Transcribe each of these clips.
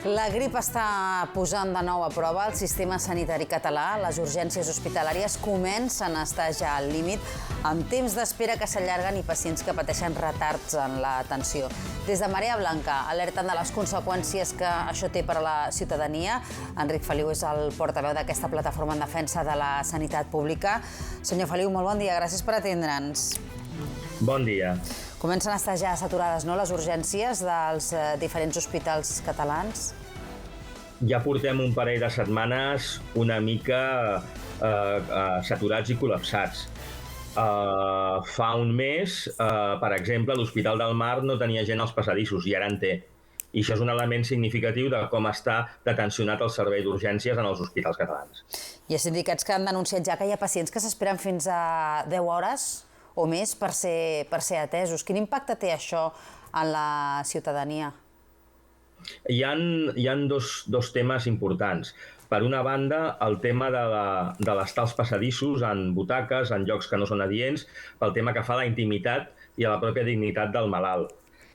La grip està posant de nou a prova el sistema sanitari català. Les urgències hospitalàries comencen a estar ja al límit, amb temps d'espera que s'allarguen i pacients que pateixen retards en l'atenció. Des de Marea Blanca alerten de les conseqüències que això té per a la ciutadania. Enric Feliu és el portaveu d'aquesta plataforma en defensa de la sanitat pública. Senyor Feliu, molt bon dia. Gràcies per atendre'ns. Bon dia. Comencen a estar ja saturades, no?, les urgències dels diferents hospitals catalans? Ja portem un parell de setmanes una mica saturats i col·lapsats. Fa un mes, per exemple, l'Hospital del Mar no tenia gent als passadissos i ara en té. I això és un element significatiu de com està detencionat el servei d'urgències en els hospitals catalans. Hi ha sindicats que han denunciat ja que hi ha pacients que s'esperen fins a 10 hores o més per ser atesos. Quin impacte té això en la ciutadania? Hi ha dos temes importants. Per una banda, el tema de l'estar als passadissos, en butaques, en llocs que no són adients, pel tema que fa a la intimitat i a la pròpia dignitat del malalt.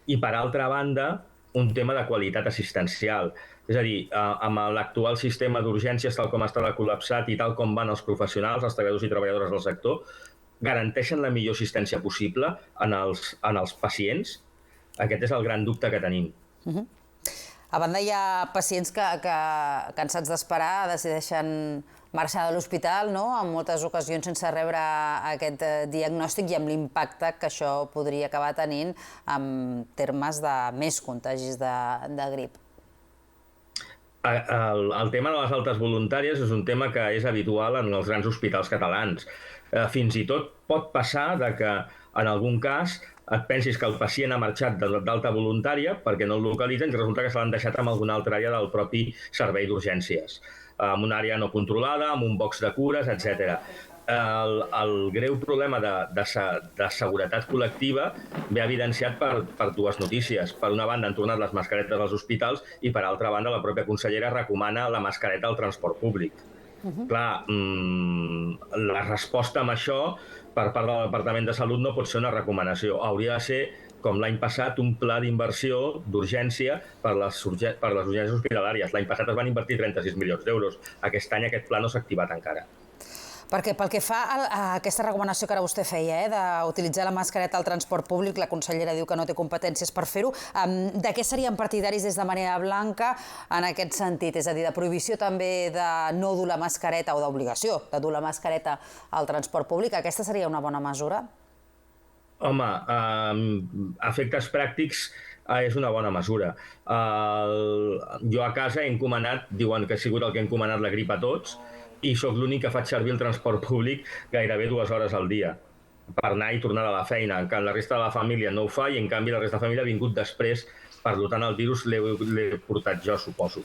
I per altra banda, un tema de qualitat assistencial. És a dir, amb l'actual sistema d'urgències, tal com està col·lapsat i tal com van els professionals, els treballadors i treballadores del sector, garanteixen la millor assistència possible en els pacients? Aquest és el gran dubte que tenim. A banda, hi ha pacients que cansats d'esperar, decideixen marxar de l'hospital, no?, en moltes ocasions sense rebre aquest diagnòstic i amb l'impacte que això podria acabar tenint en termes de més contagis de grip. El tema de les altes voluntàries és un tema que és habitual en els grans hospitals catalans. Fins i tot pot passar que en algun cas et pensis que el pacient ha marxat d'alta voluntària perquè no el localitzen i resulta que se l'han deixat en alguna altra àrea del propi servei d'urgències, en una àrea no controlada, amb un box de cures, etc. El greu problema de seguretat col·lectiva ve evidenciat per dues notícies. Per una banda, han tornat les mascaretes als hospitals i, per altra banda, la pròpia consellera recomana la mascareta al transport públic. Clar, la resposta amb això per part del Departament de Salut no pot ser una recomanació. Hauria de ser, com l'any passat, un pla d'inversió d'urgència per les urgències hospitalàries. L'any passat es van invertir 36 milions d'euros. Aquest any aquest pla no s'ha activat encara. Perquè pel que fa a aquesta recomanació que ara vostè feia, d'utilitzar la mascareta al transport públic, la consellera diu que no té competències per fer-ho. De què serien partidaris des de Marea Blanca en aquest sentit? És a dir, de prohibició també de no dur la mascareta o d'obligació de dur la mascareta al transport públic? Aquesta seria una bona mesura? Home, efectes pràctics és una bona mesura. Jo a casa he encomanat, diuen que ha sigut el que he encomanat la grip a tots, i sóc l'únic que faig servir el transport públic gairebé 2 hores al dia per anar i tornar a la feina. La resta de la família no ho fa i, en canvi, la resta de la família ha vingut després. Per tant, el virus l'he portat jo, suposo.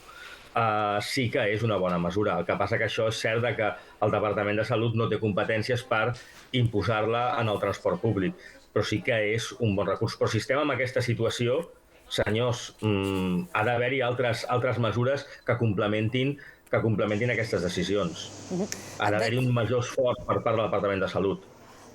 Sí que és una bona mesura. El que passa que això és cert que el Departament de Salut no té competències per imposar-la en el transport públic, però sí que és un bon recurs. Però si estem en aquesta situació, senyors, ha d'haver-hi altres mesures que complementin aquestes decisions. Ha d'haver-hi un major esforç per part del Departament de Salut.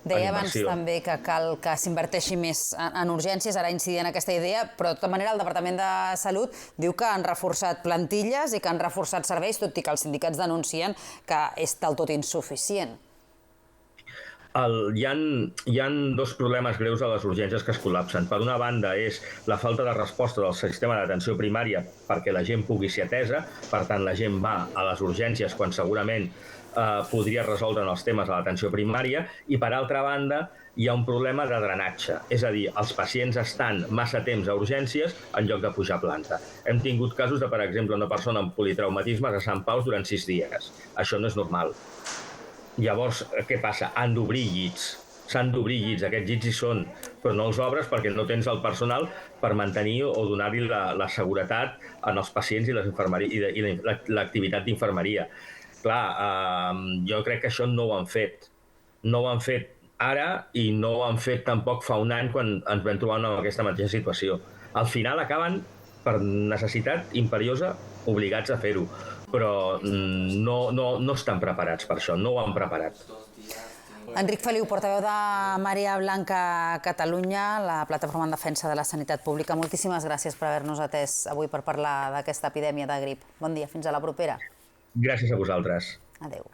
Deia abans també que cal que s'inverteixi més en urgències, ara incidir en aquesta idea, però de tota manera el Departament de Salut diu que han reforçat plantilles i que han reforçat serveis, tot i que els sindicats denuncien que és del tot insuficient. Hi ha dos problemes greus a les urgències que es col·lapsen. Per una banda és la falta de resposta del sistema d'atenció primària perquè la gent pugui ser atesa, per tant la gent va a les urgències quan segurament podria resoldre els temes a l'atenció primària, i per altra banda hi ha un problema de drenatge, és a dir, els pacients estan massa temps a urgències en lloc de pujar a planta. Hem tingut casos de, per exemple, una persona amb politraumatismes a Sant Pau durant 6 dies. Això no és normal. Llavors, què passa? Han d'obrir llits. S'han d'obrir llits, aquests llits hi són, però no els obres perquè no tens el personal per mantenir o donar-li la seguretat als pacients i l'activitat d'infermeria. Clar, jo crec que això no ho han fet. No ho han fet ara i no ho han fet tampoc fa un any quan ens vam trobar en aquesta mateixa situació. Al final acaben, per necessitat imperiosa, obligats a fer-ho, però no estan preparats per això, no ho han preparat. Enric Feliu, portaveu de Marea Blanca Catalunya, la plataforma en defensa de la sanitat pública. Moltíssimes gràcies per haver-nos atès avui per parlar d'aquesta epidèmia de grip. Bon dia, fins a la propera. Gràcies a vosaltres. Adéu.